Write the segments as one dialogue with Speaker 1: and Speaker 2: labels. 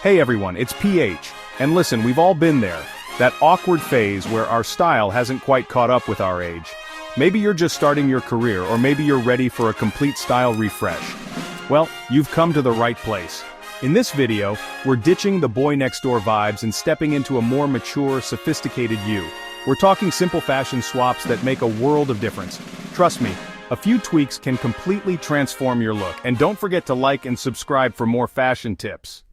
Speaker 1: Hey everyone, it's PH. And listen, we've all been there. That awkward phase where our style hasn't quite caught up with our age. Maybe you're just starting your career, or maybe you're ready for a complete style refresh. Well, you've come to the right place. In this video, we're ditching the boy next door vibes and stepping into a more mature, sophisticated you. We're talking simple fashion swaps that make a world of difference. Trust me, a few tweaks can completely transform your look. And don't forget to like and subscribe for more fashion tips.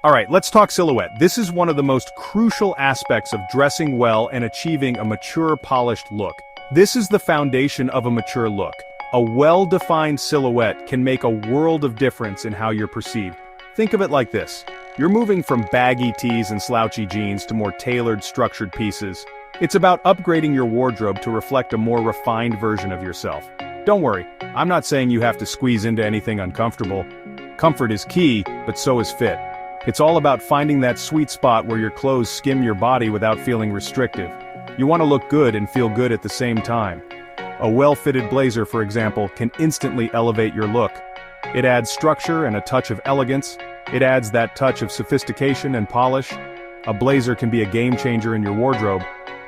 Speaker 1: Alright, let's talk silhouette. This is one of the most crucial aspects of dressing well and achieving a mature, polished look. This is the foundation of a mature look. A well-defined silhouette can make a world of difference in how you're perceived. Think of it like this. You're moving from baggy tees and slouchy jeans to more tailored, structured pieces. It's about upgrading your wardrobe to reflect a more refined version of yourself. Don't worry, I'm not saying you have to squeeze into anything uncomfortable. Comfort is key, but so is fit. It's all about finding that sweet spot where your clothes skim your body without feeling restrictive. You want to look good and feel good at the same time. A well-fitted blazer, for example, can instantly elevate your look. It adds structure and a touch of elegance. It adds that touch of sophistication and polish. A blazer can be a game-changer in your wardrobe.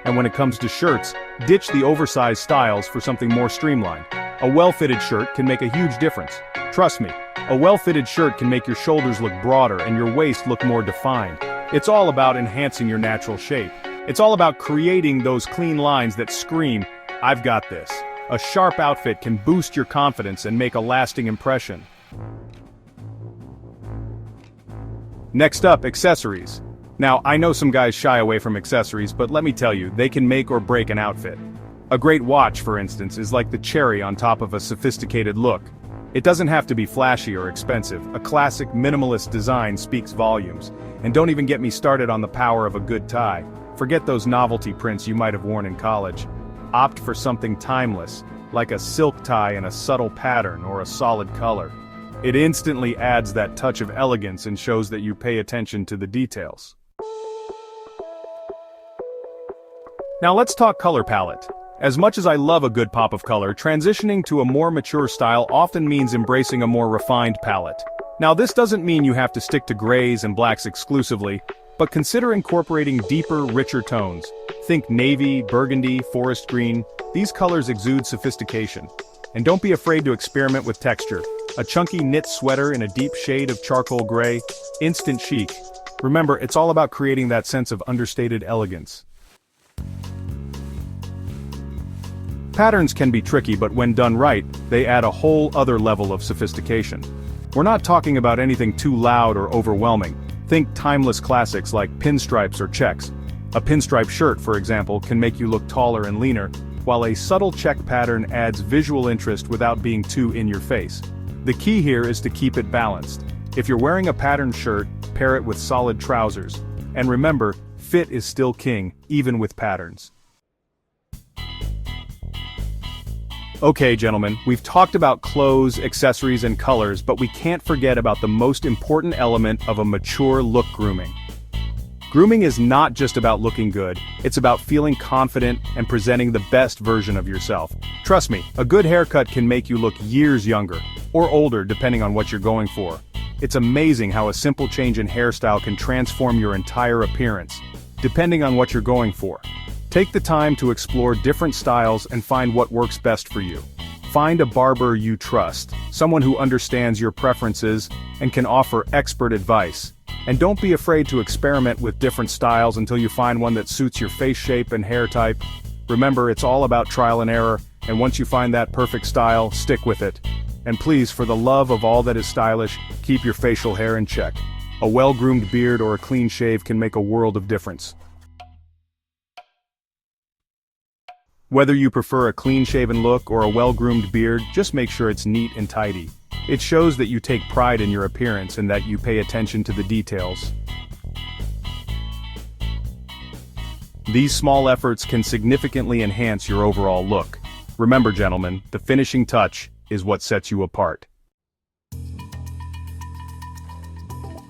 Speaker 1: And when it comes to shirts, ditch the oversized styles for something more streamlined. A well-fitted shirt can make a huge difference. Trust me. A well-fitted shirt can make your shoulders look broader and your waist look more defined. It's all about enhancing your natural shape. It's all about creating those clean lines that scream, "I've got this." A sharp outfit can boost your confidence and make a lasting impression. Next up, accessories. Now, I know some guys shy away from accessories, but let me tell you, they can make or break an outfit. A great watch, for instance, is like the cherry on top of a sophisticated look. It doesn't have to be flashy or expensive. A classic minimalist design speaks volumes. And don't even get me started on the power of a good tie. Forget those novelty prints you might have worn in college. Opt for something timeless, like a silk tie in a subtle pattern or a solid color. It instantly adds that touch of elegance and shows that you pay attention to the details. Now let's talk color palette. As much as I love a good pop of color, transitioning to a more mature style often means embracing a more refined palette. Now this doesn't mean you have to stick to grays and blacks exclusively, but consider incorporating deeper, richer tones. Think navy, burgundy, forest green. These colors exude sophistication. And don't be afraid to experiment with texture. A chunky knit sweater in a deep shade of charcoal gray, instant chic. Remember, it's all about creating that sense of understated elegance. Patterns can be tricky, but when done right, they add a whole other level of sophistication. We're not talking about anything too loud or overwhelming. Think timeless classics like pinstripes or checks. A pinstripe shirt, for example, can make you look taller and leaner, while a subtle check pattern adds visual interest without being too in your face. The key here is to keep it balanced. If you're wearing a patterned shirt, pair it with solid trousers. And remember, fit is still king, even with patterns. Okay, gentlemen, we've talked about clothes, accessories, and colors, but we can't forget about the most important element of a mature look: grooming. Grooming is not just about looking good, it's about feeling confident and presenting the best version of yourself. Trust me, a good haircut can make you look years younger, or older depending on what you're going for. It's amazing how a simple change in hairstyle can transform your entire appearance, depending on what you're going for. Take the time to explore different styles and find what works best for you. Find a barber you trust, someone who understands your preferences and can offer expert advice. And don't be afraid to experiment with different styles until you find one that suits your face shape and hair type. Remember, it's all about trial and error, and once you find that perfect style, stick with it. And please, for the love of all that is stylish, keep your facial hair in check. A well-groomed beard or a clean shave can make a world of difference. Whether you prefer a clean-shaven look or a well-groomed beard, just make sure it's neat and tidy. It shows that you take pride in your appearance and that you pay attention to the details. These small efforts can significantly enhance your overall look. Remember, gentlemen, the finishing touch is what sets you apart.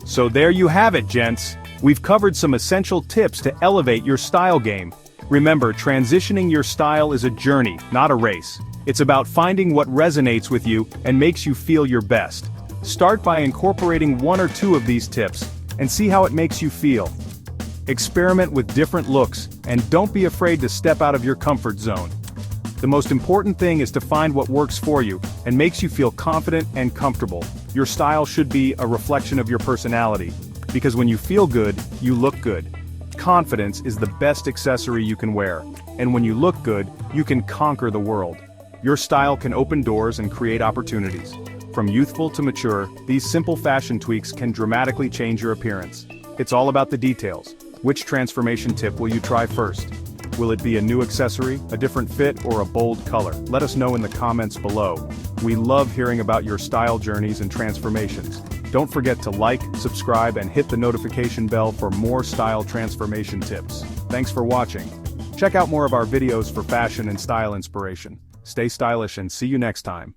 Speaker 1: So there you have it, gents. We've covered some essential tips to elevate your style game. Remember, transitioning your style is a journey, not a race. It's about finding what resonates with you and makes you feel your best. Start by incorporating one or two of these tips, and see how it makes you feel. Experiment with different looks, and don't be afraid to step out of your comfort zone. The most important thing is to find what works for you, and makes you feel confident and comfortable. Your style should be a reflection of your personality, because when you feel good, you look good. Confidence is the best accessory you can wear, and when you look good, you can conquer the world. Your style can open doors and create opportunities. From youthful to mature, these simple fashion tweaks can dramatically change your appearance. It's all about the details. Which transformation tip will you try first? Will it be a new accessory, a different fit, or a bold color? Let us know in the comments below. We love hearing about your style journeys and transformations. Don't forget to like, subscribe, and hit the notification bell for more style transformation tips. Thanks for watching. Check out more of our videos for fashion and style inspiration. Stay stylish and see you next time.